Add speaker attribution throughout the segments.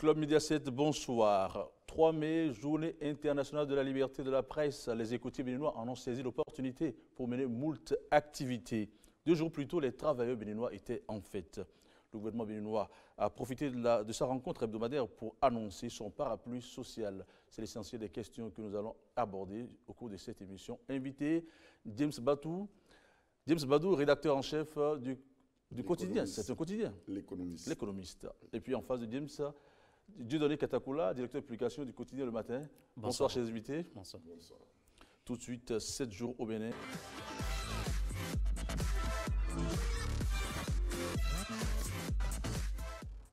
Speaker 1: Club Média 7, bonsoir. 3 mai, journée internationale de la liberté de la presse. Les écoutiers béninois en ont saisi l'opportunité pour mener moult activités. 2 jours plus tôt, les travailleurs béninois étaient en fête. Le gouvernement béninois a profité de sa rencontre hebdomadaire pour annoncer son parapluie social. C'est l'essentiel des questions que nous allons aborder au cours de cette émission. Invité, James Badou. James Badou, rédacteur en chef du quotidien. C'est un quotidien.
Speaker 2: L'économiste.
Speaker 1: L'économiste. Et puis en face de James, Dieudonné Katakula, directeur de publication du quotidien Le Matin. Bonsoir, chers invités.
Speaker 3: Bonsoir.
Speaker 2: Bonsoir.
Speaker 1: Tout de suite, 7 jours au Bénin.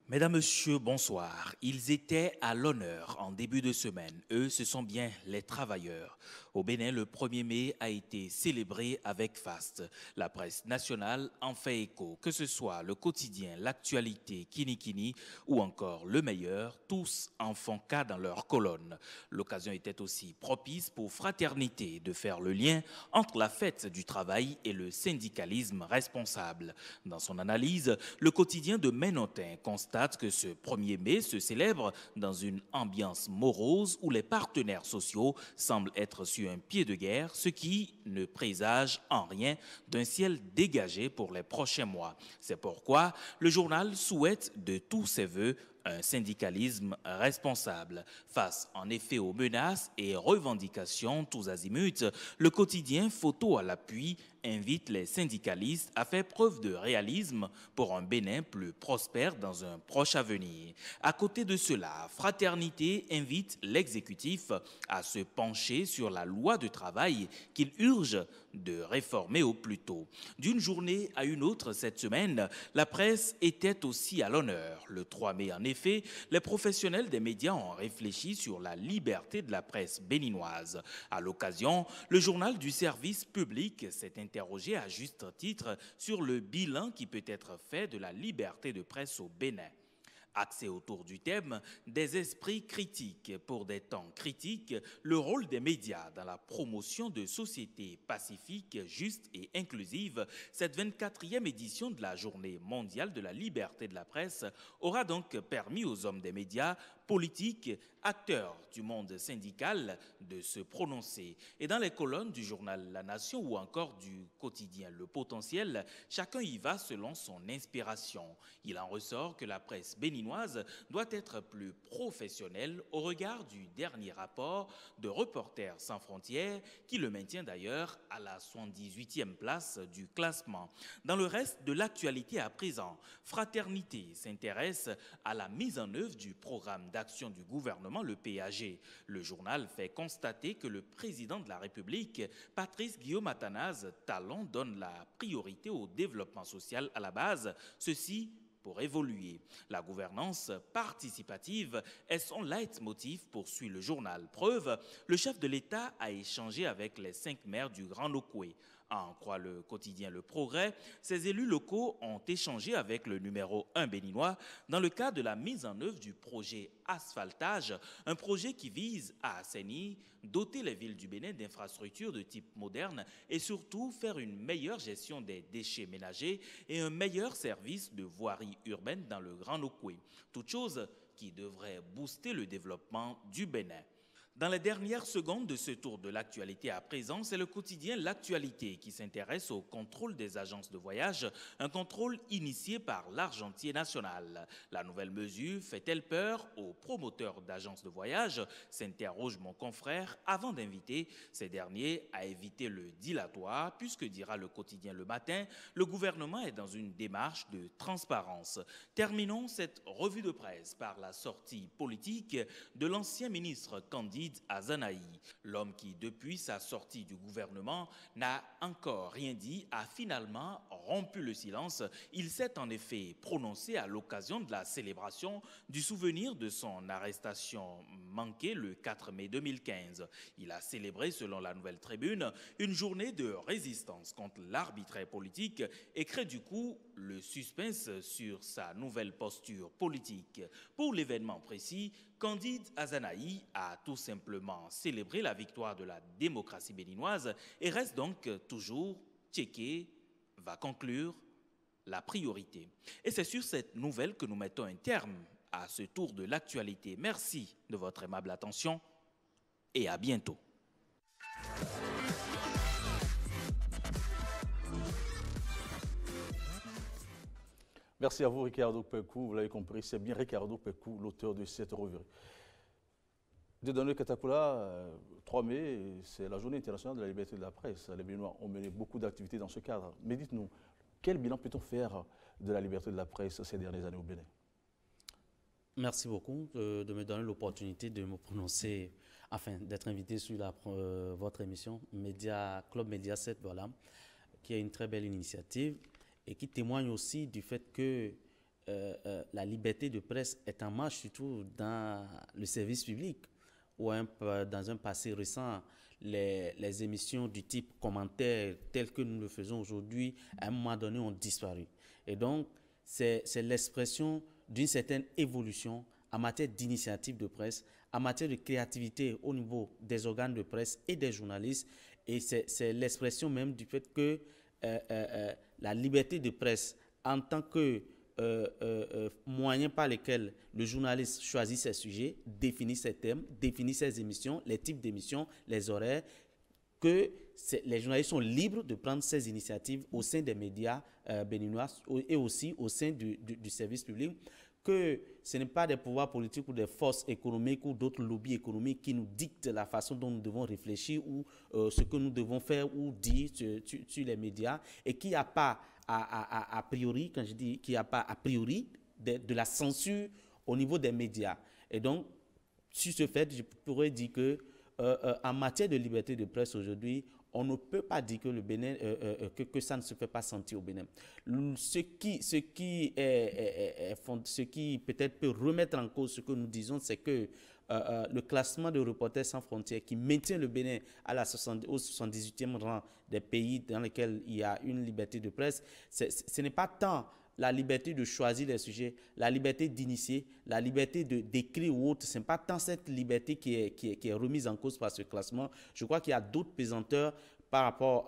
Speaker 3: Mesdames, Messieurs, bonsoir. Ils étaient à l'honneur en début de semaine. Eux, ce sont bien les travailleurs. Au Bénin, le 1er mai a été célébré avec faste. La presse nationale en fait écho, que ce soit le quotidien, l'actualité, Kini ou encore le meilleur, tous en font cas dans leur colonne. L'occasion était aussi propice pour Fraternité de faire le lien entre la fête du travail et le syndicalisme responsable. Dans son analyse, le quotidien de Ménotin constate que ce 1er mai se célèbre dans une ambiance morose où les partenaires sociaux semblent être sur un pied de guerre, ce qui ne présage en rien d'un ciel dégagé pour les prochains mois. C'est pourquoi le journal souhaite de tous ses voeux un syndicalisme responsable. Face en effet aux menaces et revendications tous azimuts, le quotidien Photo à l'appui invite les syndicalistes à faire preuve de réalisme pour un Bénin plus prospère dans un proche avenir. À côté de cela, Fraternité invite l'exécutif à se pencher sur la loi de travail qu'il urge de réformer au plus tôt. D'une journée à une autre cette semaine, la presse était aussi à l'honneur. Le 3 mai, en effet, les professionnels des médias ont réfléchi sur la liberté de la presse béninoise. À l'occasion, le journal du service public s'est interrogé à juste titre sur le bilan qui peut être fait de la liberté de presse au Bénin. Axé autour du thème des esprits critiques pour des temps critiques, le rôle des médias dans la promotion de sociétés pacifiques, justes et inclusives, cette 24e édition de la Journée mondiale de la liberté de la presse aura donc permis aux hommes des médias, politiques, acteurs du monde syndical de se prononcer. Et dans les colonnes du journal La Nation ou encore du quotidien Le Potentiel, chacun y va selon son inspiration. Il en ressort que la presse béninoise doit être plus professionnelle au regard du dernier rapport de Reporters sans frontières qui le maintient d'ailleurs à la 78e place du classement. Dans le reste de l'actualité à présent, Fraternité s'intéresse à la mise en œuvre du programme d'action du gouvernement, le PAG. Le journal fait constater que le président de la République, Patrice Guillaume Athanase Talon, donne la priorité au développement social à la base, ceci pour évoluer. La gouvernance participative est son leitmotiv, poursuit le journal. Preuve, le chef de l'État a échangé avec les 5 maires du Grand Nokoué. À en croire le quotidien Le Progrès, ces élus locaux ont échangé avec le numéro 1 béninois dans le cadre de la mise en œuvre du projet Asphaltage, un projet qui vise à assainir, doter les villes du Bénin d'infrastructures de type moderne et surtout faire une meilleure gestion des déchets ménagers et un meilleur service de voirie urbaine dans le Grand Nokoué. Toute chose qui devrait booster le développement du Bénin. Dans les dernières secondes de ce tour de l'actualité à présent, c'est le quotidien L'Actualité qui s'intéresse au contrôle des agences de voyage, un contrôle initié par l'Argentier national. La nouvelle mesure fait-elle peur aux promoteurs d'agences de voyage, s'interroge mon confrère avant d'inviter ces derniers à éviter le dilatoire, puisque dira le quotidien Le Matin, le gouvernement est dans une démarche de transparence. Terminons cette revue de presse par la sortie politique de l'ancien ministre Candide Azanaï. L'homme qui, depuis sa sortie du gouvernement, n'a encore rien dit, a finalement rompu le silence. Il s'est en effet prononcé à l'occasion de la célébration du souvenir de son arrestation manquée le 4 mai 2015. Il a célébré, selon la Nouvelle Tribune, une journée de résistance contre l'arbitraire politique et crée du coup le suspense sur sa nouvelle posture politique. Pour l'événement précis, Candide Azanaï a tout simplement célébré la victoire de la démocratie béninoise et reste donc toujours checké, va conclure la priorité. Et c'est sur cette nouvelle que nous mettons un terme à ce tour de l'actualité. Merci de votre aimable attention et à bientôt.
Speaker 1: Merci à vous, Ricardo Pekou. Vous l'avez compris, c'est bien Ricardo Pekou, l'auteur de cette revue. Dedans Katakula, 3 mai, c'est la journée internationale de la liberté de la presse. Les Béninois ont mené beaucoup d'activités dans ce cadre. Mais dites-nous, quel bilan peut-on faire de la liberté de la presse ces dernières années au Bénin?
Speaker 2: Merci beaucoup de me donner l'opportunité de me prononcer, enfin d'être invité sur votre émission Club Média 7, voilà, qui est une très belle initiative et qui témoigne aussi du fait que la liberté de presse est en marche, surtout dans le service public, ou dans un passé récent, les émissions du type commentaires telles que nous le faisons aujourd'hui, à un moment donné, ont disparu. Et donc, c'est l'expression d'une certaine évolution en matière d'initiative de presse, en matière de créativité au niveau des organes de presse et des journalistes. Et c'est l'expression même du fait que la liberté de presse, en tant que moyens par lesquels le journaliste choisit ses sujets, définit ses thèmes, définit ses émissions, les types d'émissions, les horaires, que les journalistes sont libres de prendre ces initiatives au sein des médias béninois et aussi au sein du service public, que ce n'est pas des pouvoirs politiques ou des forces économiques ou d'autres lobbies économiques qui nous dictent la façon dont nous devons réfléchir ou ce que nous devons faire ou dire sur les médias, et qu'il n'y a pas a priori, quand je dis qu'il n'y a pas a priori de la censure au niveau des médias. Et donc, sur ce fait, je pourrais dire que en matière de liberté de presse aujourd'hui, on ne peut pas dire que le Bénin, que ça ne se fait pas sentir au Bénin. Ce qui peut-être peut remettre en cause ce que nous disons, c'est que le classement de Reporters sans frontières qui maintient le Bénin au 78e rang des pays dans lesquels il y a une liberté de presse, ce n'est pas tant la liberté de choisir les sujets, la liberté d'initier, la liberté d'écrire ou autre. Ce n'est pas tant cette liberté qui est remise en cause par ce classement. Je crois qu'il y a d'autres pesanteurs par rapport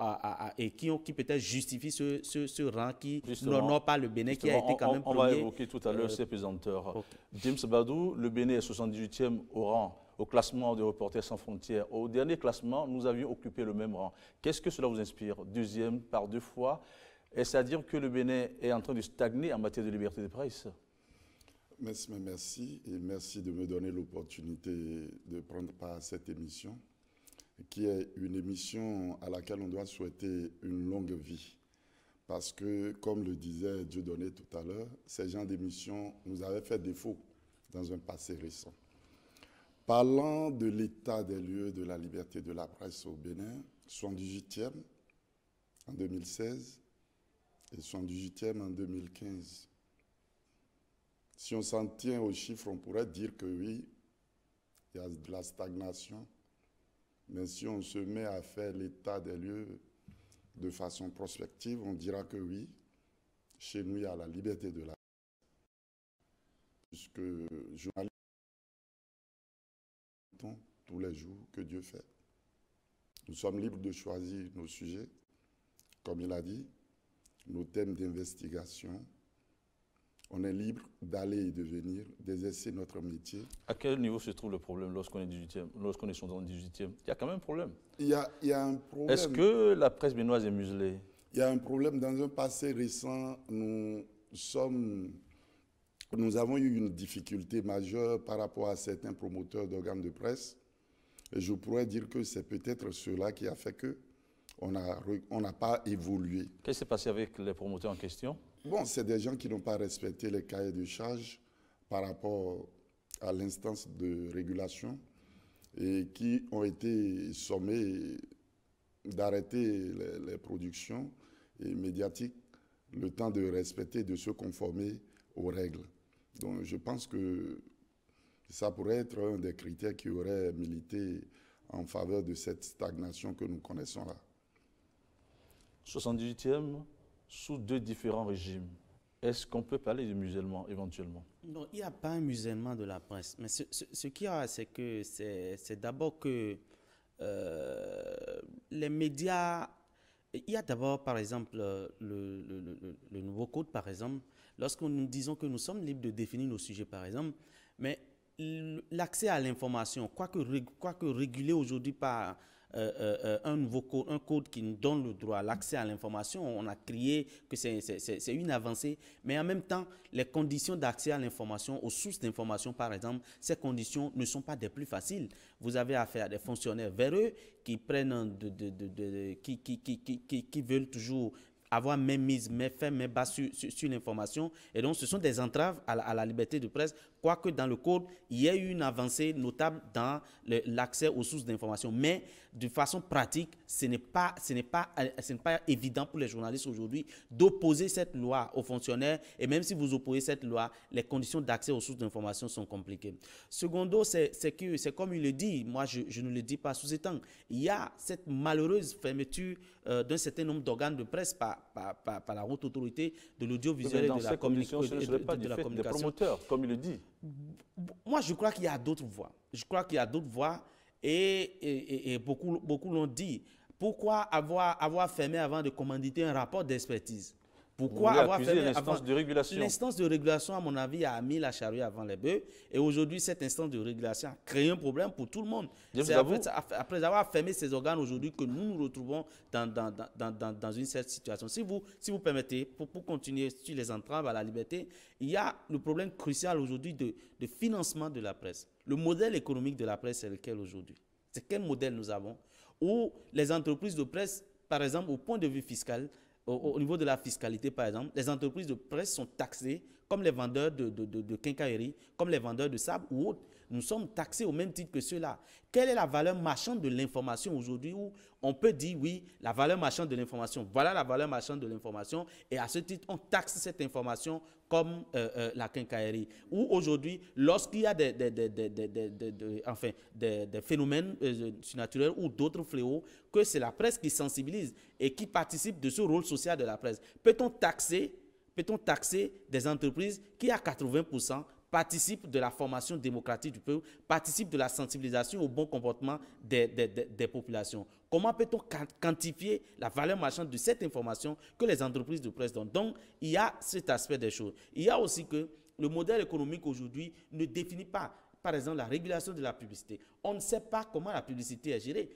Speaker 2: et qui peut-être justifient ce rang qui n'honore pas le Bénin, qui a été quand même premier.
Speaker 1: On va évoquer tout à l'heure ces pesanteurs. Okay. James Badou, le Bénin est 78e au rang, au classement de Reporters sans frontières. Au dernier classement, nous avions occupé le même rang. Qu'est-ce que cela vous inspire? Deuxième par 2 fois. Est-ce à dire que le Bénin est en train de stagner en matière de liberté de presse?
Speaker 4: Merci et merci de me donner l'opportunité de prendre part à cette émission, qui est une émission à laquelle on doit souhaiter une longue vie. Parce que, comme le disait Dieudonné tout à l'heure, ces genres d'émissions nous avaient fait défaut dans un passé récent. Parlant de l'état des lieux de la liberté de la presse au Bénin, 78e en 2016 et 78e en 2015. Si on s'en tient aux chiffres, on pourrait dire que oui, il y a de la stagnation. Mais si on se met à faire l'état des lieux de façon prospective, on dira que oui, chez nous, il y a la liberté de la presse. Puisque journalistes tous les jours que Dieu fait. Nous sommes libres de choisir nos sujets, comme il a dit, nos thèmes d'investigation. On est libre d'aller et de venir, d'exercer notre métier.
Speaker 1: À quel niveau se trouve le problème lorsqu'on est 18e, lorsqu'on est dans le 18e? Il y a quand même un problème.
Speaker 4: Il y a un problème.
Speaker 1: Est-ce que la presse béninoise est muselée?
Speaker 4: Il y a un problème. Dans un passé récent, nous avons eu une difficulté majeure par rapport à certains promoteurs d'organes de presse. Et je pourrais dire que c'est peut-être cela qui a fait qu'on n'a pas évolué.
Speaker 1: Qu'est-ce qui s'est passé avec les promoteurs en question?
Speaker 4: Bon, c'est des gens qui n'ont pas respecté les cahiers de charges par rapport à l'instance de régulation et qui ont été sommés d'arrêter les productions médiatiques le temps de respecter, de se conformer aux règles. Donc je pense que ça pourrait être un des critères qui aurait milité en faveur de cette stagnation que nous connaissons là.
Speaker 1: 78e, sous 2 différents régimes. Est-ce qu'on peut parler de musellement éventuellement?
Speaker 2: Non, il n'y a pas un musellement de la presse. Mais ce qu'il y a, c'est que c'est d'abord que les médias... Il y a d'abord, par exemple, le nouveau code, par exemple, lorsque nous disons que nous sommes libres de définir nos sujets, par exemple, mais l'accès à l'information, quoique régulé aujourd'hui par un nouveau code, un code qui nous donne le droit à l'accès à l'information, on a crié que c'est une avancée, mais en même temps, les conditions d'accès à l'information, aux sources d'information par exemple, ces conditions ne sont pas des plus faciles. Vous avez affaire à des fonctionnaires véreux qui prennent, qui veulent toujours avoir main mise, main ferme, main basse sur l'information. Et donc, ce sont des entraves à la liberté de presse, quoique dans le code, il y a eu une avancée notable dans l'accès aux sources d'information. Mais de façon pratique, ce n'est pas évident pour les journalistes aujourd'hui d'opposer cette loi aux fonctionnaires. Et même si vous opposez cette loi, les conditions d'accès aux sources d'information sont compliquées. Secondo, c'est comme il le dit, moi je ne le dis pas sous-étang, il y a cette malheureuse fermeture d'un certain nombre d'organes de presse par la haute autorité de l'audiovisuel et de la communication.
Speaker 1: Ce ne serait pas du fait des promoteurs, comme il le dit.
Speaker 2: Moi, je crois qu'il y a d'autres voies. Je crois qu'il y a d'autres voies et beaucoup l'ont dit. Pourquoi avoir fermé avant de commanditer un rapport d'expertise? Pourquoi avoir fermé
Speaker 1: l'instance de régulation?
Speaker 2: L'instance de régulation, à mon avis, a mis la charrue avant les bœufs. Et aujourd'hui, cette instance de régulation a créé un problème pour tout le monde. C'est après avoir fermé ces organes aujourd'hui que nous nous retrouvons dans une certaine situation. Si vous permettez, pour continuer sur les entraves à la liberté, il y a le problème crucial aujourd'hui de financement de la presse. Le modèle économique de la presse, c'est lequel aujourd'hui? C'est quel modèle nous avons? Où les entreprises de presse, par exemple, au point de vue fiscal, au niveau de la fiscalité, par exemple, les entreprises de presse sont taxées comme les vendeurs de quincaillerie, comme les vendeurs de sable ou autres. Nous sommes taxés au même titre que ceux-là. Quelle est la valeur marchande de l'information aujourd'hui où on peut dire, oui, la valeur marchande de l'information, voilà la valeur marchande de l'information, et à ce titre, on taxe cette information comme la quincaillerie. Ou aujourd'hui, lorsqu'il y a des phénomènes surnaturels ou d'autres fléaux, que c'est la presse qui sensibilise et qui participe de ce rôle social de la presse. Peut-on taxer des entreprises qui, à 80%, participent de la formation démocratique du peuple, participent de la sensibilisation au bon comportement des populations? Comment peut-on quantifier la valeur marchande de cette information que les entreprises de presse donnent? Donc, il y a cet aspect des choses. Il y a aussi que le modèle économique aujourd'hui ne définit pas, par exemple, la régulation de la publicité. On ne sait pas comment la publicité est gérée.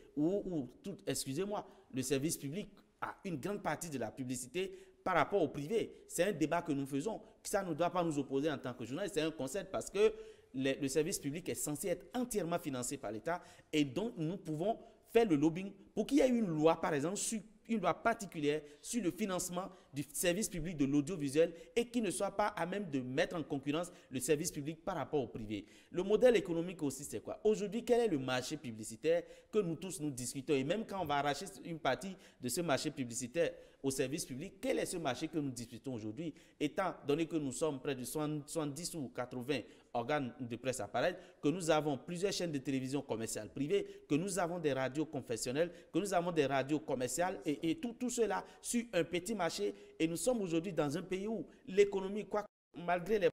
Speaker 2: Excusez-moi, le service public a une grande partie de la publicité par rapport au privé. C'est un débat que nous faisons. Ça ne doit pas nous opposer en tant que journaliste. C'est un concept parce que le service public est censé être entièrement financé par l'État et donc nous pouvons faire le lobbying pour qu'il y ait une loi, par exemple, une loi particulière sur le financement du service public de l'audiovisuel et qui ne soit pas à même de mettre en concurrence le service public par rapport au privé. Le modèle économique aussi, c'est quoi? Aujourd'hui, quel est le marché publicitaire que nous tous nous discutons? Et même quand on va arracher une partie de ce marché publicitaire au service public, quel est ce marché que nous discutons aujourd'hui? Étant donné que nous sommes près de 70 ou 80 organes de presse apparaissent, que nous avons plusieurs chaînes de télévision commerciales privées, que nous avons des radios confessionnelles, que nous avons des radios commerciales et tout cela sur un petit marché. Et nous sommes aujourd'hui dans un pays où l'économie, malgré les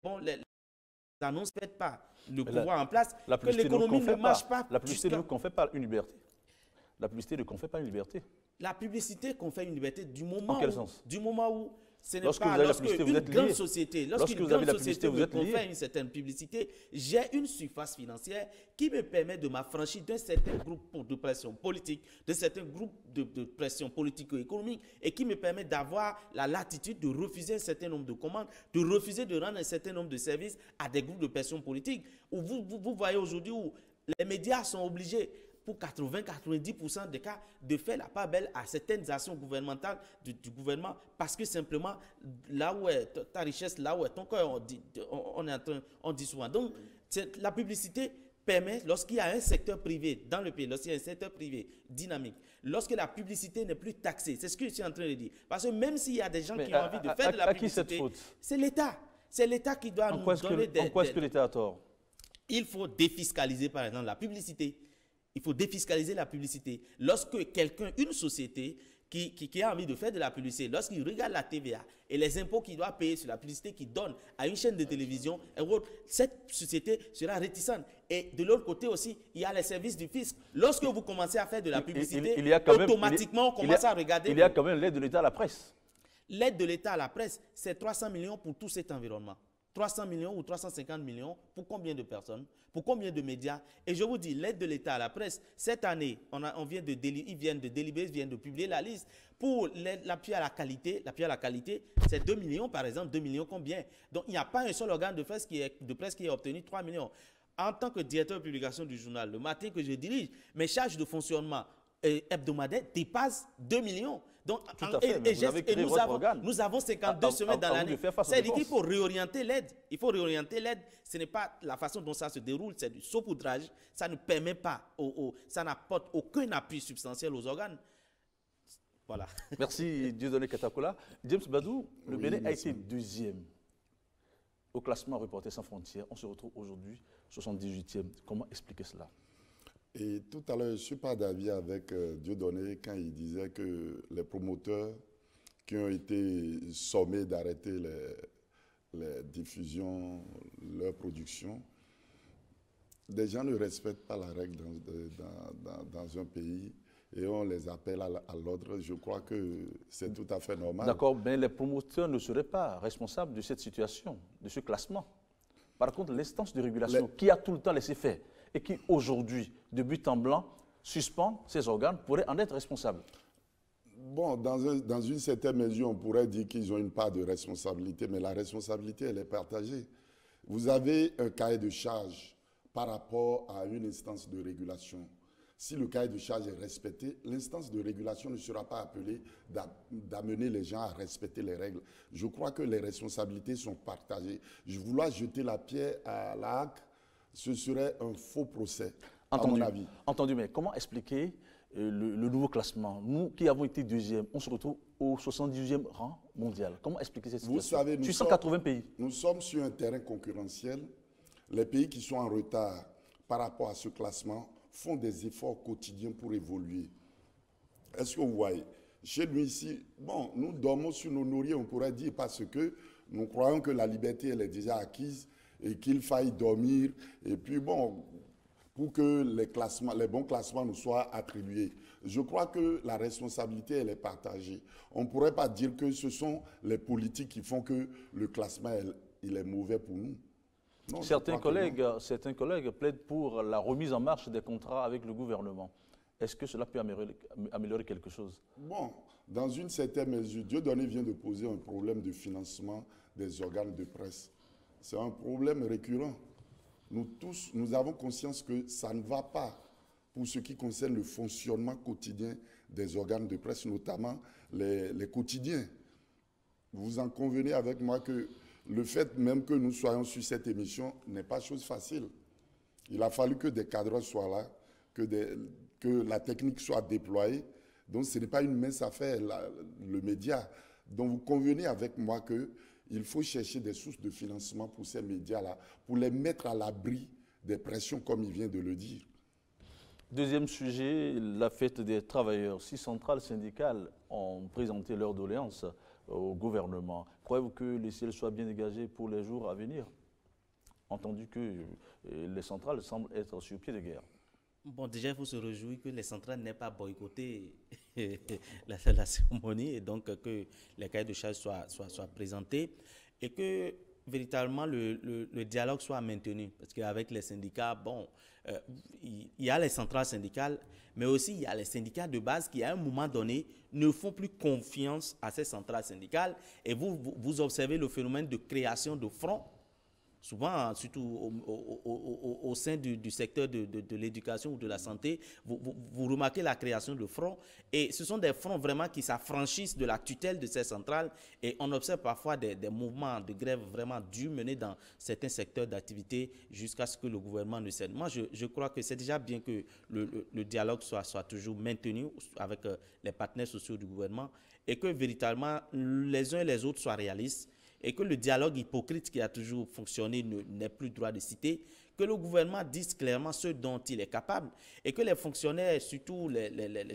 Speaker 2: annonces faites par le pouvoir en place, que l'économie ne marche pas.
Speaker 1: La publicité ne confère pas une liberté. La publicité ne confère pas une liberté.
Speaker 2: La publicité confère une liberté du moment
Speaker 1: en quel sens?
Speaker 2: Du moment où ce n'est
Speaker 1: lorsque
Speaker 2: pas
Speaker 1: lorsqu'une
Speaker 2: grande société, lorsqu'une grande société me confère une certaine publicité, j'ai une surface financière qui me permet de m'affranchir d'un certain groupe de pression politique, d'un certain groupe de pression politico-économique et qui me permet d'avoir la latitude de refuser un certain nombre de commandes, de refuser de rendre un certain nombre de services à des groupes de pression politique. Où vous voyez aujourd'hui où les médias sont obligés, pour 80-90% des cas, de faire la part belle à certaines actions gouvernementales du gouvernement parce que simplement, là où est ta richesse, là où est ton cœur, on dit souvent. Donc, la publicité permet, lorsqu'il y a un secteur privé dans le pays, lorsqu'il y a un secteur privé dynamique, lorsque la publicité n'est plus taxée, c'est ce que je suis en train de dire. Parce que même s'il y a des gens qui ont envie de faire de la publicité, c'est l'État. C'est l'État qui doit nous donner des...
Speaker 1: En quoi est-ce que l'État a tort?
Speaker 2: Il faut défiscaliser, par exemple, la publicité. Il faut défiscaliser la publicité. Lorsque quelqu'un, une société qui a envie de faire de la publicité, lorsqu'il regarde la TVA et les impôts qu'il doit payer sur la publicité qu'il donne à une chaîne de télévision, cette société sera réticente. Et de l'autre côté aussi, il y a les services du fisc. Lorsque vous commencez à faire de la publicité, automatiquement, on commence à regarder...
Speaker 1: Il y a quand même l'aide de l'État à la presse.
Speaker 2: L'aide de l'État à la presse, c'est 300 millions pour tout cet environnement. 300 millions ou 350 millions pour combien de personnes? Pour combien de médias? Et je vous dis, l'aide de l'État à la presse, cette année, ils viennent de délibérer, ils viennent de publier la liste. Pour l'appui à la qualité, c'est 2 millions par exemple. 2 millions combien? Donc il n'y a pas un seul organe de presse qui ait obtenu 3 millions. En tant que directeur de publication du journal, le matin que je dirige, mes charges de fonctionnement hebdomadaires dépassent 2 millions. Donc, nous avons 52 semaines dans l'année. C'est-à-dire qu'il faut réorienter l'aide. Il faut réorienter l'aide. Ce n'est pas la façon dont ça se déroule, c'est du saupoudrage. Ça ne permet pas, ça n'apporte aucun appui substantiel aux organes. Voilà.
Speaker 1: Merci Dieudonné Katakola. James Badou, le Bénin a été deuxième au classement Reporters sans frontières. On se retrouve aujourd'hui 78e. Comment expliquer cela?
Speaker 4: Et tout à l'heure, je ne suis pas d'avis avec Dieudonné quand il disait que les promoteurs qui ont été sommés d'arrêter les diffusions, leur production, des gens ne respectent pas la règle dans un pays et on les appelle à l'ordre. Je crois que c'est tout à fait normal.
Speaker 1: D'accord, mais les promoteurs ne seraient pas responsables de cette situation, de ce classement. Par contre, l'instance de régulation qui a tout le temps laissé faire et qui aujourd'hui, de but en blanc, suspend ces organes, pourrait en être responsable.
Speaker 4: Bon, dans une certaine mesure, on pourrait dire qu'ils ont une part de responsabilité, mais la responsabilité, elle est partagée. Vous avez un cahier de charge par rapport à une instance de régulation. Si le cahier de charge est respecté, l'instance de régulation ne sera pas appelée d'amener les gens à respecter les règles. Je crois que les responsabilités sont partagées. Je voulais jeter la pierre à la HAC, ce serait un faux procès, à mon avis.
Speaker 1: Entendu, mais comment expliquer le nouveau classement? Nous qui avons été deuxième, on se retrouve au 78e rang mondial. Comment expliquer cette situation?
Speaker 4: Vous savez,
Speaker 1: sur 180 pays.
Speaker 4: Nous sommes sur un terrain concurrentiel. Les pays qui sont en retard par rapport à ce classement font des efforts quotidiens pour évoluer. Est-ce que vous voyez? Chez nous ici, bon, nous dormons sur nos lauriers, on pourrait dire, parce que nous croyons que la liberté, elle est déjà acquise et qu'il faille dormir. Et puis bon, pour que les bons classements nous soient attribués. Je crois que la responsabilité, elle est partagée. On ne pourrait pas dire que ce sont les politiques qui font que le classement, il est mauvais pour nous. Non,
Speaker 1: certains collègues plaident pour la remise en marche des contrats avec le gouvernement. Est-ce que cela peut améliorer quelque chose? Bon,
Speaker 4: dans une certaine mesure, Dieudonné vient de poser un problème de financement des organes de presse. C'est un problème récurrent. Nous tous, nous avons conscience que ça ne va pas pour ce qui concerne le fonctionnement quotidien des organes de presse, notamment les quotidiens. Vous en convenez avec moi que le fait même que nous soyons sur cette émission n'est pas chose facile. Il a fallu que des cadres soient là, que la technique soit déployée. Donc ce n'est pas une mince affaire, le média. Donc vous convenez avec moi qu'il faut chercher des sources de financement pour ces médias-là, pour les mettre à l'abri des pressions, comme il vient de le dire.
Speaker 1: Deuxième sujet, la fête des travailleurs. 6 centrales syndicales ont présenté leurs doléances au gouvernement. Croyez-vous que les ciels soient bien dégagés pour les jours à venir? Entendu que les centrales semblent être sur pied de guerre.
Speaker 2: Bon, déjà, il faut se réjouir que les centrales n'aient pas boycotté la cérémonie et donc que les cahiers de charges soient présentés et que véritablement le dialogue soit maintenu. Parce qu'avec les syndicats, bon, il y a les centrales syndicales, mais aussi il y a les syndicats de base qui, à un moment donné, ne font plus confiance à ces centrales syndicales. Et vous observez le phénomène de création de fronts, souvent, surtout au sein du secteur de l'éducation ou de la santé, vous remarquez la création de fronts. Et ce sont des fronts vraiment qui s'affranchissent de la tutelle de ces centrales. Et on observe parfois des mouvements de grève vraiment durs menés dans certains secteurs d'activité jusqu'à ce que le gouvernement ne cède. Moi, je crois que c'est déjà bien que le dialogue soit toujours maintenu avec les partenaires sociaux du gouvernement et que véritablement les uns et les autres soient réalistes. Et que le dialogue hypocrite qui a toujours fonctionné n'ait plus droit de citer, que le gouvernement dise clairement ce dont il est capable et que les fonctionnaires, surtout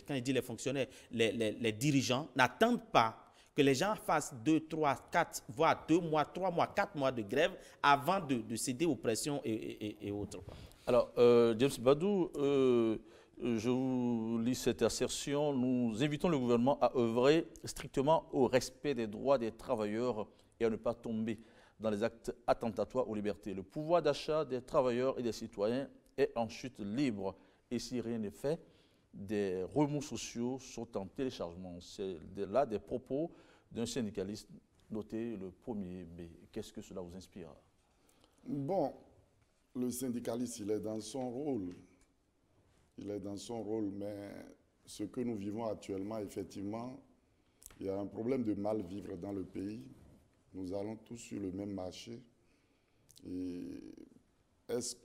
Speaker 2: quand il dit les fonctionnaires, les dirigeants, n'attendent pas que les gens fassent 2, 3, 4, voire 2 mois, 3 mois, 4 mois de grève avant de céder aux pressions et autres.
Speaker 1: Alors, James Badou, Je vous lis cette assertion. Nous invitons le gouvernement à œuvrer strictement au respect des droits des travailleurs et à ne pas tomber dans les actes attentatoires aux libertés. Le pouvoir d'achat des travailleurs et des citoyens est en chute libre. Et si rien n'est fait, des remous sociaux sont en téléchargement. C'est là des propos d'un syndicaliste noté le 1er mai. Qu'est-ce que cela vous inspire?
Speaker 4: Bon, le syndicaliste, il est dans son rôle. Il est dans son rôle, mais ce que nous vivons actuellement, effectivement, il y a un problème de mal-vivre dans le pays. Nous allons tous sur le même marché. Et est-ce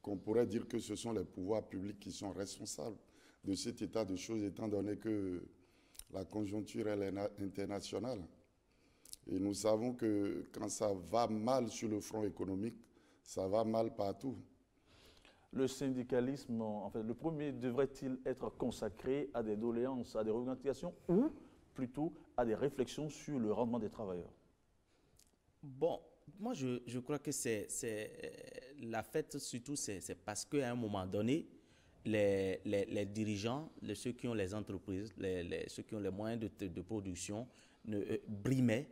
Speaker 4: qu'on pourrait dire que ce sont les pouvoirs publics qui sont responsables de cet état de choses, étant donné que la conjoncture elle est internationale? Et nous savons que quand ça va mal sur le front économique, ça va mal partout.
Speaker 1: Le syndicalisme, en fait, le premier devrait-il être consacré à des doléances, à des revendications ou plutôt à des réflexions sur le rendement des travailleurs?
Speaker 2: Bon, moi je crois que c'est la fête surtout, c'est parce qu'à un moment donné, les dirigeants, ceux qui ont les entreprises, ceux qui ont les moyens de production, brimaient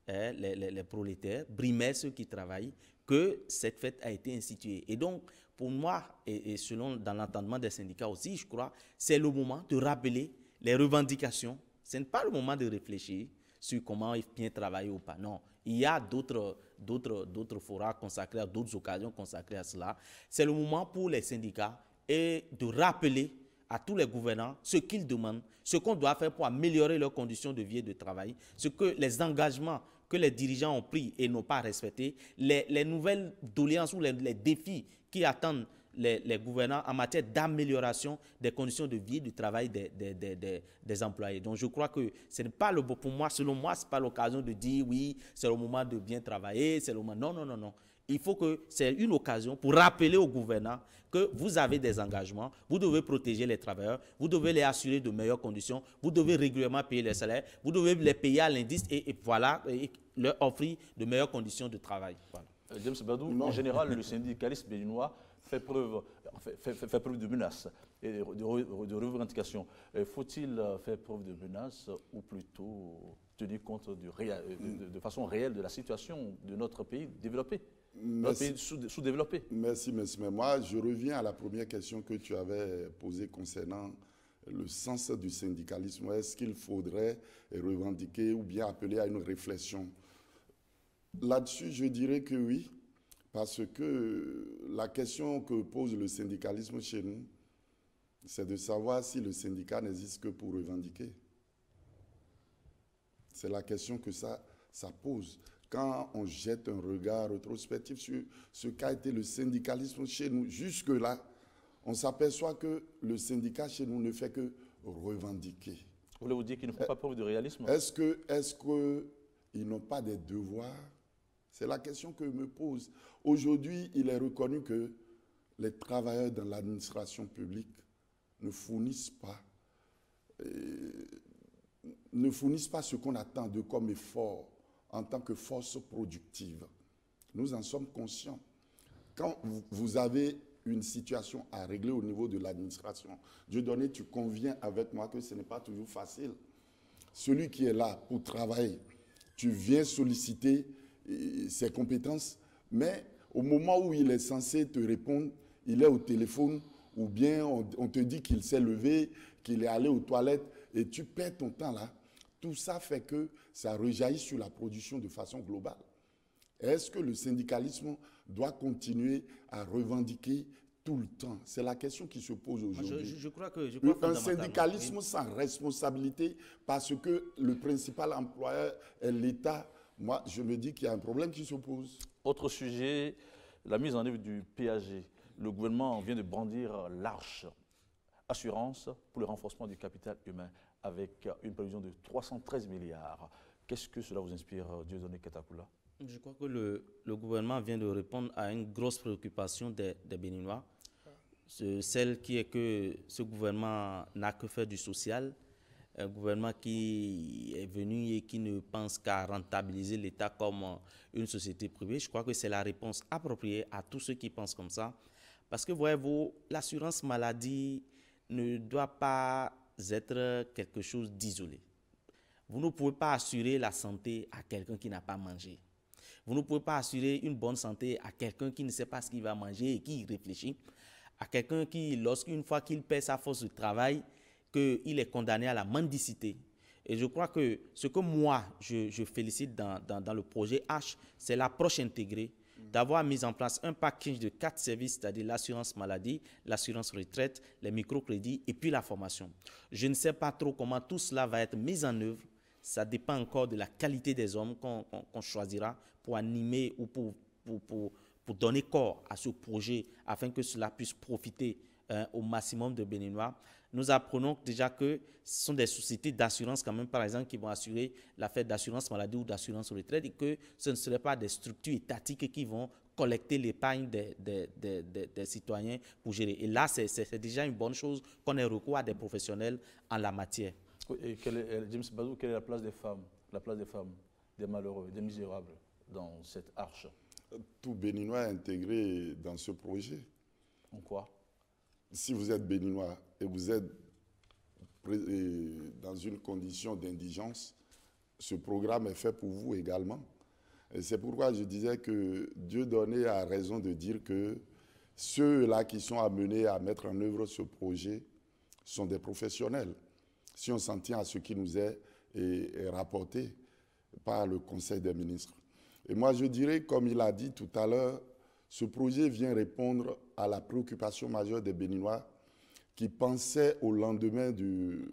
Speaker 2: les prolétaires, brimaient ceux qui travaillent, que cette fête a été instituée. Et donc, pour moi, et selon dans l'entendement des syndicats aussi, je crois, c'est le moment de rappeler les revendications. Ce n'est pas le moment de réfléchir sur comment bien travailler ou pas. Non, il y a d'autres forats consacrés, à d'autres occasions consacrées à cela. C'est le moment pour les syndicats et de rappeler à tous les gouvernants ce qu'ils demandent, ce qu'on doit faire pour améliorer leurs conditions de vie et de travail, ce que les engagements que les dirigeants ont pris et n'ont pas respectés, les nouvelles doléances ou les défis qui attendent les gouvernants en matière d'amélioration des conditions de vie et du travail des employés. Donc je crois que ce n'est pas pour moi, selon moi, ce n'est pas l'occasion de dire oui, c'est le moment de bien travailler, c'est le moment. Non, non, non, non. Il faut que c'est une occasion pour rappeler aux gouvernants que vous avez des engagements, vous devez protéger les travailleurs, vous devez les assurer de meilleures conditions, vous devez régulièrement payer les salaires, vous devez les payer à l'indice et voilà, et leur offrir de meilleures conditions de travail. Voilà.
Speaker 1: James Badou, en général, le syndicalisme béninois fait preuve de menaces et de revendications. Faut-il faire preuve de menaces ou plutôt tenir compte de façon réelle de la situation de notre pays développé? Notre pays sous-développé.
Speaker 4: Merci, merci. Mais moi, je reviens à la première question que tu avais posée concernant le sens du syndicalisme. Est-ce qu'il faudrait revendiquer ou bien appeler à une réflexion? Là-dessus, je dirais que oui, parce que la question que pose le syndicalisme chez nous, c'est de savoir si le syndicat n'existe que pour revendiquer. C'est la question que ça pose. Quand on jette un regard rétrospectif sur ce qu'a été le syndicalisme chez nous, jusque-là, on s'aperçoit que le syndicat chez nous ne fait que revendiquer.
Speaker 1: Voulez-vous dire qu'ils ne font pas preuve de réalisme?
Speaker 4: Est-ce qu'ils n'ont pas des devoirs? C'est la question que je me pose. Aujourd'hui, il est reconnu que les travailleurs dans l'administration publique ne fournissent pas ce qu'on attend d'eux comme effort en tant que force productive. Nous en sommes conscients. Quand vous avez une situation à régler au niveau de l'administration, Dieudonné, tu conviens avec moi que ce n'est pas toujours facile. Celui qui est là pour travailler, tu viens solliciter ses compétences, mais au moment où il est censé te répondre, il est au téléphone ou bien on te dit qu'il s'est levé, qu'il est allé aux toilettes et tu perds ton temps là. Tout ça fait que ça rejaillit sur la production de façon globale. Est-ce que le syndicalisme doit continuer à revendiquer tout le temps? C'est la question qui se pose aujourd'hui.
Speaker 2: Je crois
Speaker 4: un syndicalisme sans responsabilité parce que le principal employeur est l'État. Moi, je me dis qu'il y a un problème qui se pose.
Speaker 1: Autre sujet, la mise en œuvre du PAG. Le gouvernement vient de brandir l'arche assurance pour le renforcement du capital humain avec une prévision de 313 milliards. Qu'est-ce que cela vous inspire, Dieudonné Ketakula?
Speaker 2: Je crois que le gouvernement vient de répondre à une grosse préoccupation des Béninois. Celle qui est que ce gouvernement n'a que faire du social. Un gouvernement qui est venu et qui ne pense qu'à rentabiliser l'État comme une société privée. Je crois que c'est la réponse appropriée à tous ceux qui pensent comme ça. Parce que, voyez-vous, l'assurance maladie ne doit pas être quelque chose d'isolé. Vous ne pouvez pas assurer la santé à quelqu'un qui n'a pas mangé. Vous ne pouvez pas assurer une bonne santé à quelqu'un qui ne sait pas ce qu'il va manger et qui y réfléchit. À quelqu'un qui, lorsqu'une fois qu'il perd sa force de travail, qu'il est condamné à la mendicité. Et je crois que ce que moi, je félicite dans le projet H, c'est l'approche intégrée d'avoir mis en place un package de 4 services, c'est-à-dire l'assurance maladie, l'assurance retraite, les microcrédits et puis la formation. Je ne sais pas trop comment tout cela va être mis en œuvre. Ça dépend encore de la qualité des hommes qu'on choisira pour animer ou pour donner corps à ce projet afin que cela puisse profiter au maximum de Béninois. Nous apprenons déjà que ce sont des sociétés d'assurance quand même, par exemple, qui vont assurer l'affaire d'assurance maladie ou d'assurance retraite et que ce ne seraient pas des structures étatiques qui vont collecter l'épargne des citoyens pour gérer. Et là, c'est déjà une bonne chose qu'on ait recours à des professionnels en la matière.
Speaker 1: Et James Bazou, quelle est la place des femmes, des malheureux, des misérables dans cette arche?
Speaker 4: Tout Béninois est intégré dans ce projet.
Speaker 1: En quoi?
Speaker 4: Si vous êtes Béninois et vous êtes dans une condition d'indigence, ce programme est fait pour vous également. Et c'est pourquoi je disais que Dieu donnait a raison de dire que ceux-là qui sont amenés à mettre en œuvre ce projet sont des professionnels. Si on s'en tient à ce qui nous est rapporté par le Conseil des ministres. Et moi, je dirais, comme il a dit tout à l'heure, ce projet vient répondre à la préoccupation majeure des Béninois qui pensaient au lendemain du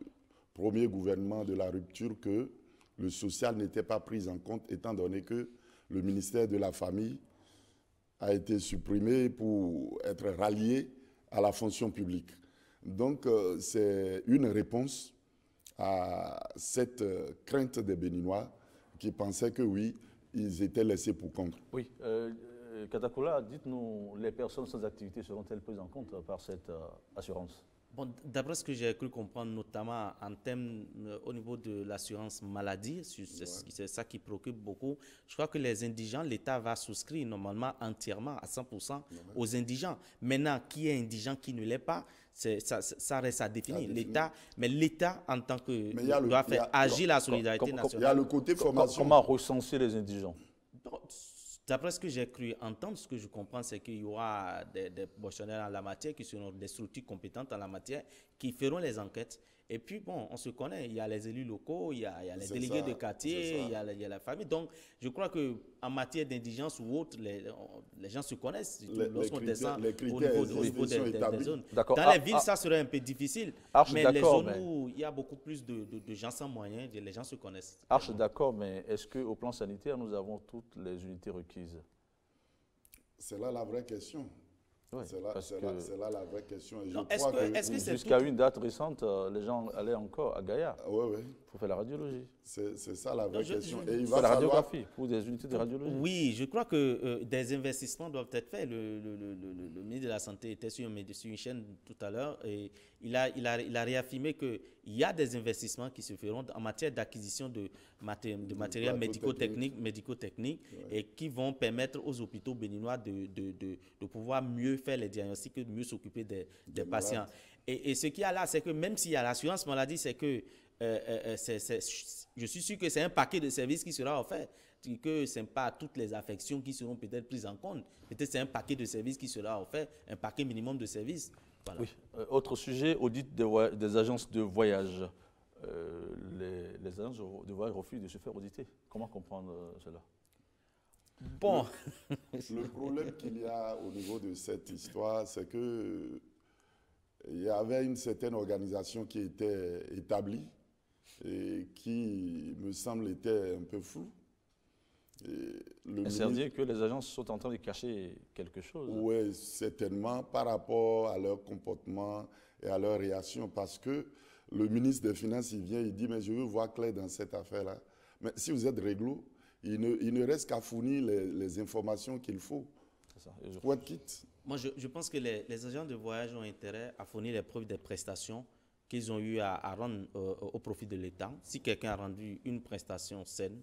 Speaker 4: premier gouvernement de la rupture que le social n'était pas pris en compte, étant donné que le ministère de la Famille a été supprimé pour être rallié à la fonction publique. Donc, c'est une réponse à cette crainte des Béninois qui pensaient que oui, ils étaient laissés pour compte.
Speaker 1: Oui, Katakola, dites-nous, les personnes sans activité seront-elles prises en compte par cette assurance?
Speaker 2: Bon, d'après ce que j'ai cru comprendre, notamment en termes au niveau de l'assurance maladie, c'est ça qui préoccupe beaucoup. Je crois que les indigents, l'État va souscrire normalement entièrement à 100% aux indigents. Maintenant, qui est indigent, qui ne l'est pas, ça reste à définir. Mais l'État, en tant que doit faire agir la solidarité nationale.
Speaker 4: Il y a le côté formation.
Speaker 1: Comment recenser les indigents?
Speaker 2: D'après ce que j'ai cru entendre, ce que je comprends, c'est qu'il y aura des professionnels en la matière qui seront des structures compétentes en la matière, qui feront les enquêtes. Et puis, bon, on se connaît, il y a les élus locaux, il y a les délégués de quartier, il y a la famille. Donc, je crois qu'en matière d'indigence ou autre, les gens se connaissent lorsqu'on descend au niveau des zones. Dans les villes, ça serait un peu difficile, mais les zones où il y a beaucoup plus de gens sans moyens, les gens se connaissent.
Speaker 1: D'accord, mais est-ce qu'au plan sanitaire, nous avons toutes les unités requises?
Speaker 4: C'est là la vraie question.
Speaker 1: Oui,
Speaker 4: c'est là la vraie question.
Speaker 1: Jusqu'à une date récente, les gens allaient encore à Gaïa pour faire la radiologie.
Speaker 4: C'est ça la vraie question.
Speaker 1: Et il va la radiographie pour des unités de radiologie.
Speaker 2: Oui, je crois que des investissements doivent être faits. Le ministre de la Santé était sur une chaîne tout à l'heure et il a réaffirmé qu'il y a des investissements qui se feront en matière d'acquisition de matériel médico-technique et qui vont permettre aux hôpitaux béninois de pouvoir mieux faire les diagnostics et de mieux s'occuper des patients. Et ce qu'il y a là, c'est que même s'il y a l'assurance maladie, c'est que je suis sûr que c'est un paquet de services qui sera offert, que ce n'est pas toutes les affections qui seront peut-être prises en compte. Peut-être c'est un paquet de services qui sera offert, un paquet minimum de services. Voilà.
Speaker 1: Oui. Autre sujet, audit des agences de voyage. Les agences de voyage refusent de se faire auditer. Comment comprendre cela?
Speaker 2: Bon.
Speaker 4: Le problème qu'il y a au niveau de cette histoire, c'est que il y avait une certaine organisation qui était établie et qui, me semble, était un peu floue.
Speaker 1: C'est-à-dire que les agences sont en train de cacher quelque chose?
Speaker 4: Oui, certainement, par rapport à leur comportement et à leur réaction, parce que le ministre des Finances, il vient, il dit, mais je veux voir clair dans cette affaire-là. Mais si vous êtes réglo, il ne reste qu'à fournir les informations qu'il faut pour être quitte.
Speaker 2: Moi, je pense que les agents de voyage ont intérêt à fournir les preuves des prestations qu'ils ont eu à rendre au profit de l'État. Si quelqu'un a rendu une prestation saine,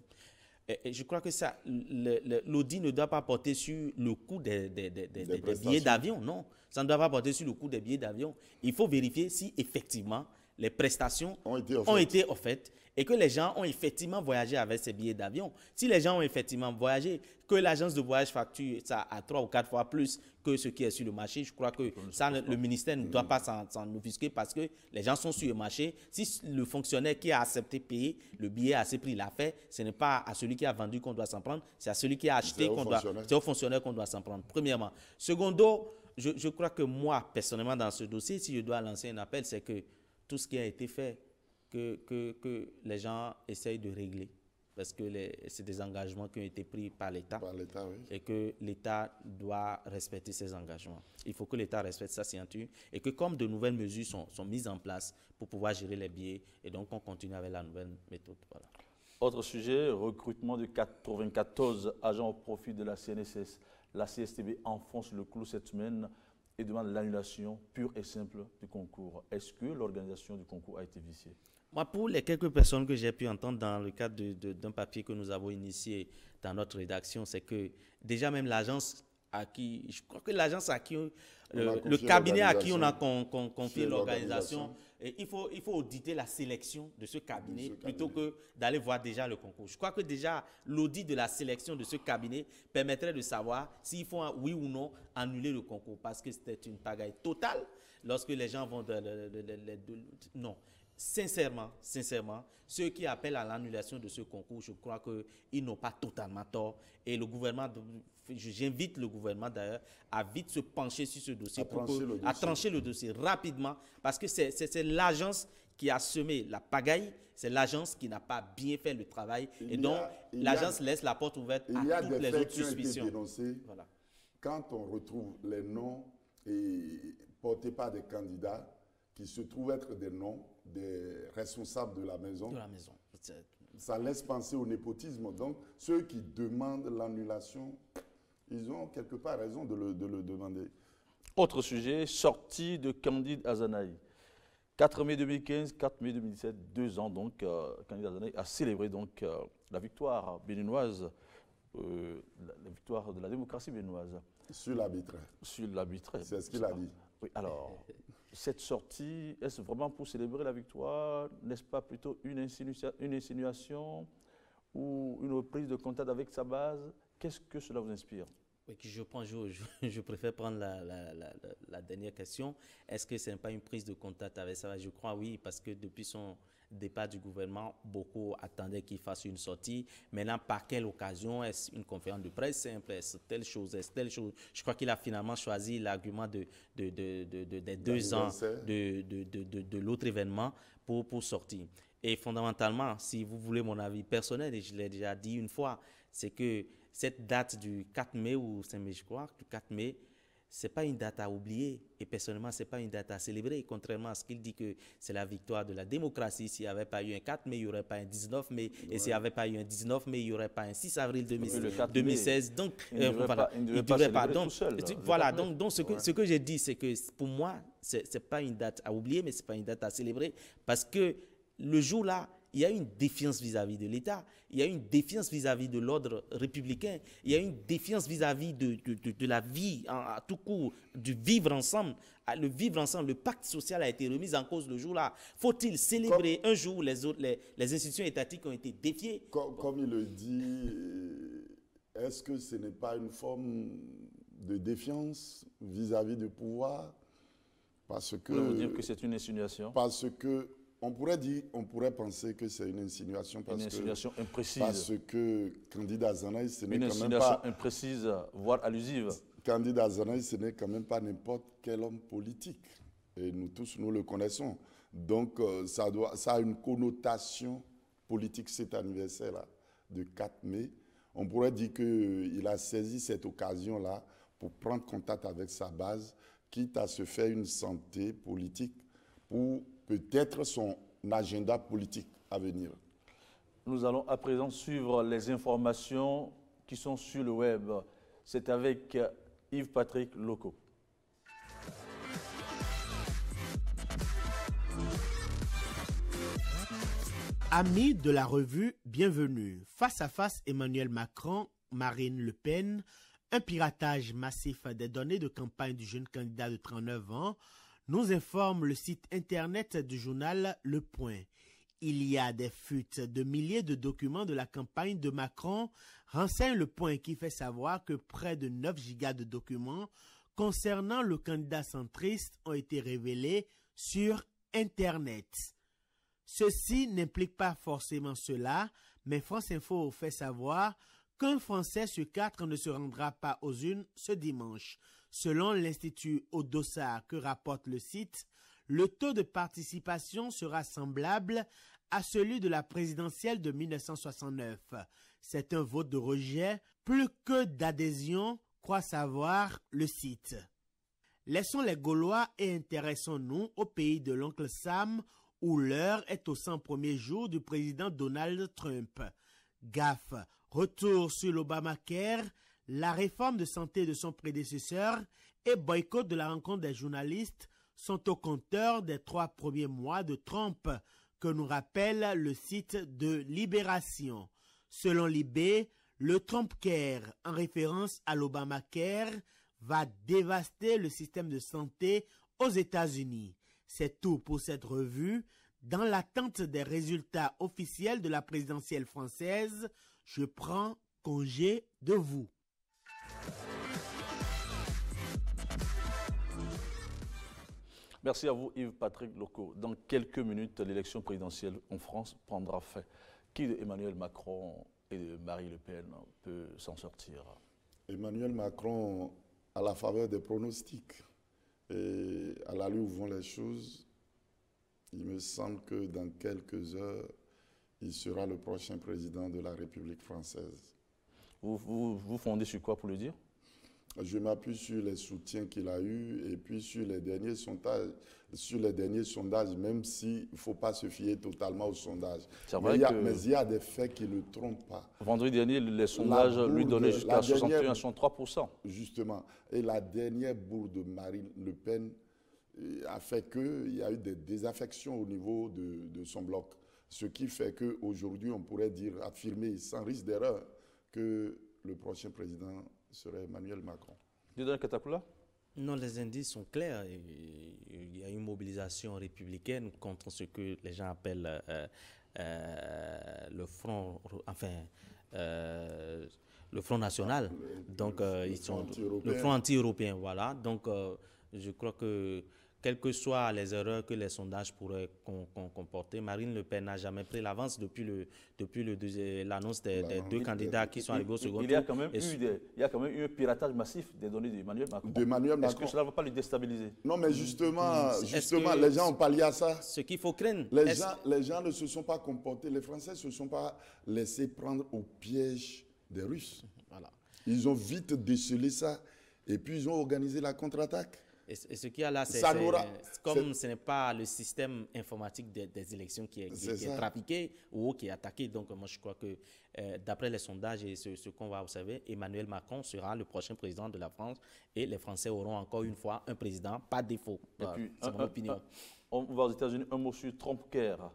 Speaker 2: Et je crois que ça, l'audit ne doit pas porter sur le coût des billets d'avion, non. Ça ne doit pas porter sur le coût des billets d'avion. Il faut vérifier si effectivement les prestations ont été offertes et que les gens ont effectivement voyagé avec ces billets d'avion. Si les gens ont effectivement voyagé, que l'agence de voyage facture ça à 3 ou 4 fois plus que ce qui est sur le marché, je crois que ça, le ministère ne doit pas s'en offusquer parce que les gens sont sur le marché. Si le fonctionnaire qui a accepté de payer le billet à ce prix l'a fait, ce n'est pas à celui qui a vendu qu'on doit s'en prendre, c'est à celui qui a acheté c'est au fonctionnaire qu'on doit s'en prendre, premièrement. Secondo, je crois que moi, personnellement, dans ce dossier, si je dois lancer un appel, c'est que tout ce qui a été fait, que les gens essayent de régler. Parce que c'est des engagements qui ont été pris par l'État.
Speaker 4: Oui.
Speaker 2: Et que l'État doit respecter ses engagements. Il faut que l'État respecte sa signature. Et que comme de nouvelles mesures sont mises en place pour pouvoir gérer les billets, et donc on continue avec la nouvelle méthode. Voilà.
Speaker 1: Autre sujet, recrutement de 94 agents au profit de la CNSS. La CSTB enfonce le clou cette semaine et demande l'annulation pure et simple du concours. Est-ce que l'organisation du concours a été viciée?
Speaker 2: Moi, pour les quelques personnes que j'ai pu entendre dans le cadre d'un papier que nous avons initié dans notre rédaction, c'est que déjà même l'agence à qui, je crois que l'agence à qui, le cabinet à qui on a confié l'organisation, il faut auditer la sélection de ce cabinet plutôt que d'aller voir déjà le concours. Je crois que déjà l'audit de la sélection de ce cabinet permettrait de savoir s'il faut oui ou non annuler le concours parce que c'était une pagaille totale lorsque les gens vont non. Sincèrement, ceux qui appellent à l'annulation de ce concours, je crois qu'ils n'ont pas totalement tort. Et le gouvernement, j'invite le gouvernement d'ailleurs à vite se pencher sur ce dossier, à trancher le dossier rapidement, parce que c'est l'agence qui a semé la pagaille, c'est l'agence qui n'a pas bien fait le travail, et donc l'agence laisse la porte ouverte à toutes les autres suspicions.
Speaker 4: Voilà. Quand on retrouve les noms portés par des candidats qui se trouvent être des noms des responsables de la maison. Ça laisse penser au népotisme. Donc, ceux qui demandent l'annulation, ils ont quelque part raison de le demander.
Speaker 1: Autre sujet, sortie de Candide Azanaï. 4 mai 2015, 4 mai 2017, 2 ans donc, Candide Azanaï a célébré donc la victoire béninoise, la victoire de la démocratie béninoise.
Speaker 4: Sur l'arbitraire.
Speaker 1: Sur l'arbitraire.
Speaker 4: C'est ce qu'il a dit.
Speaker 1: Oui, alors, cette sortie, est-ce vraiment pour célébrer la victoire? N'est-ce pas plutôt une insinuation ou une reprise de contact avec sa base? Qu'est-ce que cela vous inspire?
Speaker 2: Oui, je préfère prendre la dernière question. Est-ce que ce n'est pas une prise de contact avec sa base? Je crois oui, parce que depuis son départ du gouvernement, beaucoup attendaient qu'il fasse une sortie. Maintenant, par quelle occasion? Est-ce une conférence de presse simple? Est-ce telle chose? Est-ce telle chose? Je crois qu'il a finalement choisi l'argument des 2 ans de l'autre événement pour sortir. Et fondamentalement, si vous voulez mon avis personnel, et je l'ai déjà dit une fois, c'est que cette date du 4 mai ou 5 mai, je crois, du 4 mai, ce n'est pas une date à oublier. Et personnellement, ce n'est pas une date à célébrer. Contrairement à ce qu'il dit que c'est la victoire de la démocratie. S'il n'y avait pas eu un 4 mai, il n'y aurait pas un 19 mai. Et s'il n'y avait pas eu un 19 mai, il n'y aurait pas un 6 avril 2016. Donc,
Speaker 1: il ne devrait pas. Donc,
Speaker 2: voilà. Donc ce que j'ai dit, c'est que pour moi, ce n'est pas une date à oublier, mais ce n'est pas une date à célébrer. Parce que le jour-là, il y a une défiance vis-à-vis de l'État, il y a une défiance vis-à-vis de l'ordre républicain, il y a une défiance vis-à-vis de la vie à tout court, du vivre ensemble. Le vivre ensemble, le pacte social a été remis en cause le jour-là. Faut-il célébrer un jour où les institutions étatiques ont été défiées?
Speaker 4: Comme il le dit, est-ce que ce n'est pas une forme de défiance vis-à-vis du pouvoir? Parce que...
Speaker 1: Vous dire que c'est une insinuation?
Speaker 4: Parce que on pourrait penser que c'est une insinuation
Speaker 1: imprécise.
Speaker 4: Parce que Candide Azanaï, ce n'est quand même pas...
Speaker 1: Une insinuation imprécise, voire allusive.
Speaker 4: Candide Azanaï, ce n'est quand même pas n'importe quel homme politique. Et nous tous, nous le connaissons. Donc, ça a une connotation politique, cet anniversaire-là, de 4 mai. On pourrait dire qu'il a saisi cette occasion-là pour prendre contact avec sa base, quitte à se faire une santé politique pour peut-être son agenda politique à venir.
Speaker 1: Nous allons à présent suivre les informations qui sont sur le web. C'est avec Yves-Patrick Loco.
Speaker 5: Amis de la revue, bienvenue. Face à face, Emmanuel Macron, Marine Le Pen, un piratage massif des données de campagne du jeune candidat de 39 ans, nous informe le site internet du journal Le Point. Il y a des fuites de milliers de documents de la campagne de Macron, renseigne Le Point qui fait savoir que près de 9 gigas de documents concernant le candidat centriste ont été révélés sur Internet. Ceci n'implique pas forcément cela, mais France Info fait savoir qu'un Français sur 4 ne se rendra pas aux urnes ce dimanche. Selon l'Institut Odossar que rapporte le site, le taux de participation sera semblable à celui de la présidentielle de 1969. C'est un vote de rejet plus que d'adhésion, croit savoir le site. Laissons les Gaulois et intéressons-nous au pays de l'oncle Sam, où l'heure est aux 100 premiers jours du président Donald Trump. Gaffe, retour sur l'Obamacare, la réforme de santé de son prédécesseur et boycott de la rencontre des journalistes sont au compteur des 3 premiers mois de Trump, que nous rappelle le site de Libération. Selon Libé, le Trumpcare, en référence à l'Obamacare, va dévaster le système de santé aux États-Unis. C'est tout pour cette revue. Dans l'attente des résultats officiels de la présidentielle française, je prends congé de vous.
Speaker 1: Merci à vous Yves-Patrick Locaux. Dans quelques minutes, l'élection présidentielle en France prendra fin. Qui de Emmanuel Macron et de Marine Le Pen peut s'en sortir?
Speaker 4: Emmanuel Macron, à la faveur des pronostics et à l'allure où vont les choses, il me semble que dans quelques heures, il sera le prochain président de la République française.
Speaker 1: Vous fondez sur quoi pour le dire?
Speaker 4: Je m'appuie sur les soutiens qu'il a eus et puis sur les derniers sondages, même s'il ne faut pas se fier totalement aux sondages. Mais il y a des faits qui ne le trompent pas.
Speaker 1: Vendredi dernier, les sondages lui donnaient jusqu'à 61 à 63%.
Speaker 4: Justement. Et la dernière bourde de Marine Le Pen a fait qu'il y a eu des désaffections au niveau de son bloc. Ce qui fait qu'aujourd'hui, on pourrait dire, affirmer sans risque d'erreur que le prochain président serait Emmanuel Macron.
Speaker 1: Dieudonné Katakoula?
Speaker 2: Non, les indices sont clairs. Il y a une mobilisation républicaine contre ce que les gens appellent le front, le Front National. Donc, ils sont le Front anti-européen. Voilà. Donc, je crois que quelles que soient les erreurs que les sondages pourraient comporter, Marine Le Pen n'a jamais pris l'avance depuis l'annonce des deux candidats qui sont arrivés au second tour.
Speaker 1: Il y a quand même eu un piratage massif des données d'Emmanuel Macron. Est-ce que cela ne va pas le déstabiliser?
Speaker 4: Non, mais justement, les gens ont pallié à ça.
Speaker 2: Ce qu'il faut craindre.
Speaker 4: Les gens ne se sont pas comportés, les Français ne se sont pas laissés prendre au piège des Russes.
Speaker 2: Voilà.
Speaker 4: Ils ont vite décelé ça et puis ils ont organisé la contre-attaque.
Speaker 2: Et ce qu'il y a là, c'est comme ce n'est pas le système informatique des élections qui est trafiqué ou qui est attaqué. Donc, moi, je crois que d'après les sondages et ce qu'on va observer, Emmanuel Macron sera le prochain président de la France et les Français auront encore une fois un président, pas défaut. C'est mon opinion.
Speaker 1: On va aux États-Unis, un mot sur Trumpcare.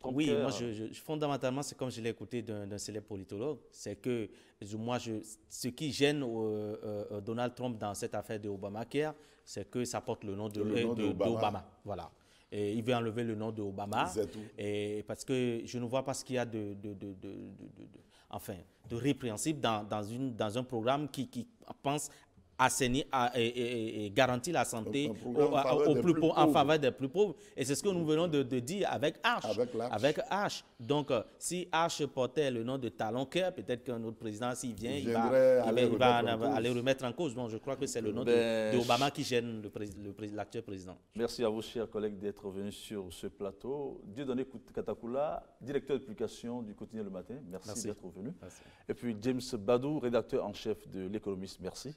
Speaker 2: Oui, moi, fondamentalement, c'est comme je l'ai écouté d'un célèbre politologue, c'est que ce qui gêne Donald Trump dans cette affaire de Obamacare, c'est que ça porte le nom d'Obama. Voilà. Et il veut enlever le nom d'Obama. Et parce que je ne vois pas ce qu'il y a de répréhensible dans un programme qui pense assainir et garantir la santé en faveur des plus pauvres. Et c'est ce que nous venons de dire avec H. Donc, si H portait le nom de Talon-Cœur, peut-être qu'un autre président, s'il vient, il va aller remettre en cause. Donc, je crois que c'est le nom d'Obama qui gêne l'actuel président.
Speaker 1: Merci à vous, chers collègues, d'être venus sur ce plateau. Dieudonné Katakoula, directeur de publication du quotidien Le Matin. Merci. D'être venu. Merci. Et puis James Badou, rédacteur en chef de L'Économiste. Merci.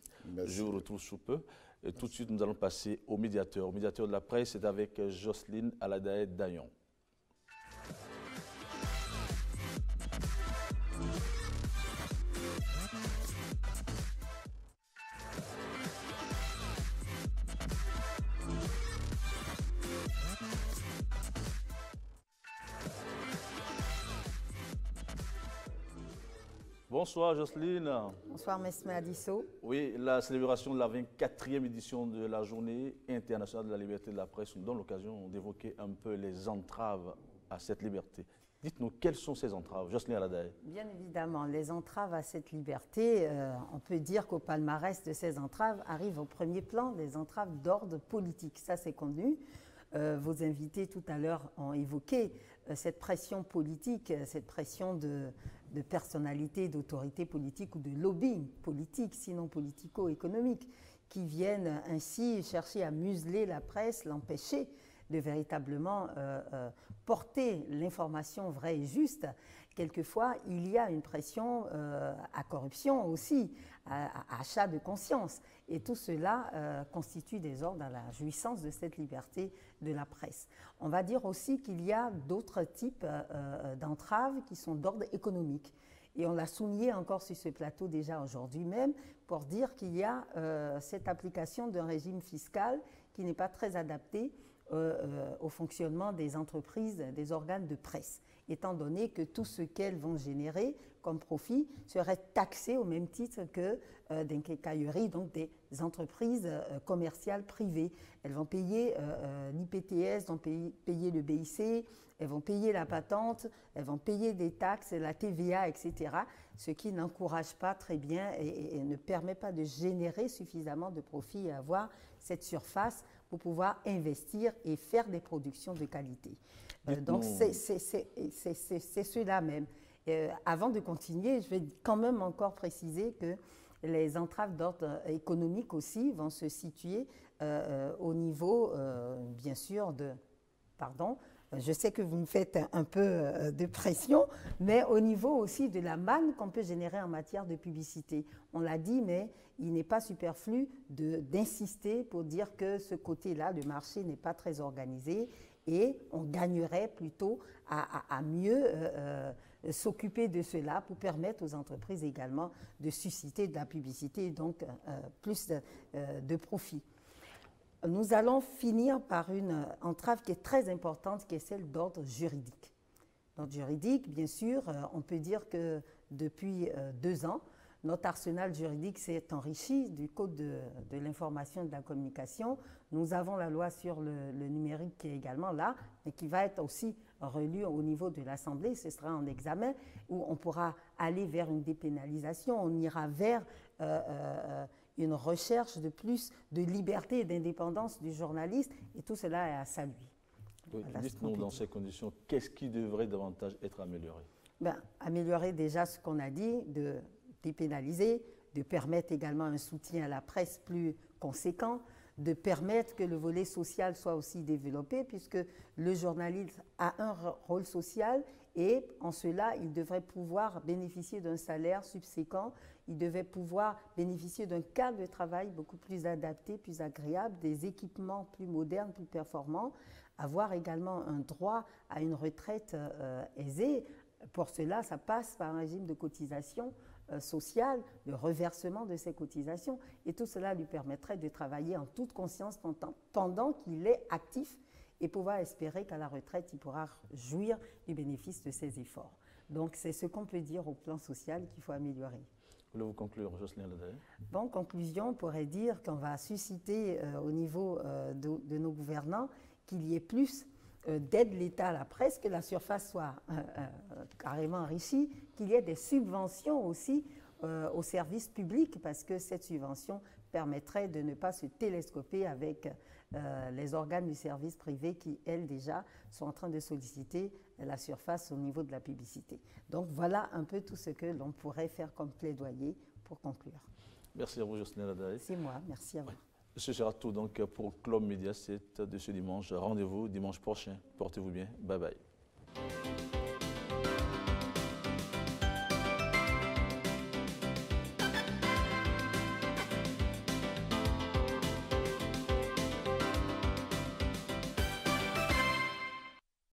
Speaker 1: Je vous retrouve sous peu. Et tout de suite, nous allons passer au médiateur. Au médiateur de la presse, c'est avec Jocelyne Aladaï-Dayon. Bonsoir Jocelyne.
Speaker 6: Bonsoir Mesme Adisso.
Speaker 1: Oui, la célébration de la 24e édition de la Journée internationale de la liberté de la presse nous donne l'occasion d'évoquer un peu les entraves à cette liberté. Dites-nous, quelles sont ces entraves, Jocelyne Aladaye?
Speaker 6: Bien évidemment, les entraves à cette liberté, on peut dire qu'au palmarès de ces entraves arrivent au premier plan des entraves d'ordre politique. Ça, c'est connu. Vos invités tout à l'heure ont évoqué cette pression politique, cette pression de personnalités, d'autorités politiques ou de lobbying politique, sinon politico-économique, qui viennent ainsi chercher à museler la presse, l'empêcher de véritablement porter l'information vraie et juste. Quelquefois, il y a une pression à corruption aussi, à achat de conscience. Et tout cela constitue des ordres à la jouissance de cette liberté de la presse. On va dire aussi qu'il y a d'autres types d'entraves qui sont d'ordre économique. Et on l'a souligné encore sur ce plateau déjà aujourd'hui même pour dire qu'il y a cette application d'un régime fiscal qui n'est pas très adapté au fonctionnement des entreprises, des organes de presse, étant donné que tout ce qu'elles vont générer comme profit serait taxé au même titre que des quincailleries, donc des entreprises commerciales privées. Elles vont payer l'IPTS, vont payer le BIC, elles vont payer la patente, elles vont payer des taxes, la TVA, etc., ce qui n'encourage pas très bien et ne permet pas de générer suffisamment de profit et avoir cette surface pour pouvoir investir et faire des productions de qualité. Donc, c'est cela même. Avant de continuer, je vais quand même encore préciser que les entraves d'ordre économique aussi vont se situer au niveau, bien sûr, de... Pardon, je sais que vous me faites un peu de pression, mais au niveau aussi de la manne qu'on peut générer en matière de publicité. On l'a dit, mais il n'est pas superflu d'insister pour dire que ce côté-là, le marché n'est pas très organisé et on gagnerait plutôt à mieux s'occuper de cela pour permettre aux entreprises également de susciter de la publicité et donc plus de profit. Nous allons finir par une entrave qui est très importante, qui est celle d'ordre juridique. D'ordre juridique, bien sûr, on peut dire que depuis 2 ans, notre arsenal juridique s'est enrichi du Code de l'information et de la communication. Nous avons la loi sur le numérique qui est également là, et qui va être aussi relue au niveau de l'Assemblée. Ce sera en examen où on pourra aller vers une dépénalisation, on ira vers une recherche de plus de liberté et d'indépendance du journaliste, et tout cela est à saluer.
Speaker 1: Oui, dites-nous dans ces conditions, qu'est-ce qui devrait davantage être amélioré?
Speaker 6: Améliorer déjà ce qu'on a dit, de dépénaliser, de permettre également un soutien à la presse plus conséquent, de permettre que le volet social soit aussi développé, puisque le journaliste a un rôle social et en cela, il devrait pouvoir bénéficier d'un salaire subséquent, il devait pouvoir bénéficier d'un cadre de travail beaucoup plus adapté, plus agréable, des équipements plus modernes, plus performants, avoir également un droit à une retraite aisée. Pour cela, ça passe par un régime de cotisation sociale, le reversement de ces cotisations, et tout cela lui permettrait de travailler en toute conscience pendant qu'il est actif et pouvoir espérer qu'à la retraite, il pourra jouir du bénéfice de ses efforts. Donc, c'est ce qu'on peut dire au plan social qu'il faut améliorer.
Speaker 1: Voulez-vous conclure, Jocelyne Aladaye?
Speaker 6: Bon, en conclusion, on pourrait dire qu'on va susciter au niveau de nos gouvernants qu'il y ait plus d'aide l'État à la presse, que la surface soit carrément enrichie, qu'il y ait des subventions aussi aux services publics, parce que cette subvention permettrait de ne pas se télescoper avec les organes du service privé qui, elles, déjà, sont en train de solliciter la surface au niveau de la publicité. Donc, voilà un peu tout ce que l'on pourrait faire comme plaidoyer pour conclure.
Speaker 1: Merci à vous, Jocelyne Aladaye.
Speaker 6: C'est moi, merci à vous.
Speaker 1: Ce sera tout donc pour Club Média 7 de ce dimanche. Rendez-vous dimanche prochain. Portez-vous bien. Bye bye.